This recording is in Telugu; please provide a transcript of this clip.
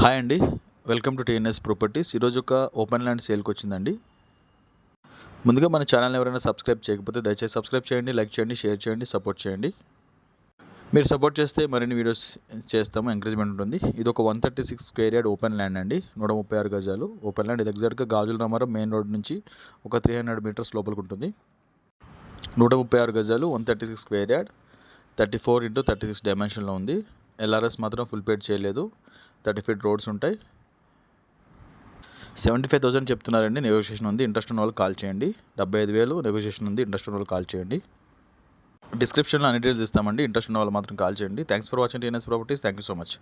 హాయ్ అండి. Welcome to TNS properties. ఈరోజు ఒక ఓపెన్ ల్యాండ్ సేల్కి వచ్చిందండి. ముందుగా మన ఛానల్ ఎవరైనా సబ్స్క్రైబ్ చేయకపోతే దయచేసి సబ్స్క్రైబ్ చేయండి, లైక్ చేయండి, షేర్ చేయండి, సపోర్ట్ చేయండి. మీరు సపోర్ట్ చేస్తే మరిన్ని వీడియోస్ చేస్తాము, ఎంకరేజ్మెంట్ ఉంటుంది. ఇది ఒక 136 స్క్వేర్ యార్డ్ ఓపెన్ ల్యాండ్ అండి. 136 గజాలు ఓపెన్ ల్యాండ్. ఇది ఎగ్జాక్ట్గా గాజుల రామారం మెయిన్ రోడ్ నుంచి ఒక 300 మీటర్స్ లోపలికి ఉంటుంది. 136 గజాలు, 136 స్క్వేర్ యార్డ్, 34x36 డైమెన్షన్లో ఉంది. ఎల్ఆర్ఎస్ మాత్రం ఫుల్ పేడ్ చేయలేదు. 30 ఫీట్ రోడ్స్ ఉంటాయి. 75,000 చెప్తున్నారండి. నెగోషియేషన్ ఉంది. ఇంట్రెస్ట్ ఉన్న వాళ్ళు కాల్ చేయండి. 75,000 నెగోషియేషన్ ఉంది. ఇంట్రెస్ట్ ఉన్న వాళ్ళు కాల్ చేయండి. డిస్క్రిప్షన్లో అన్ని డీటెయిల్స్ ఇస్తామండి. ఇంట్రెస్ట్ ఉన్న వాళ్ళు మాత్రం కాల్ చేయండి. Thanks for watching TNS properties. Thank you so much.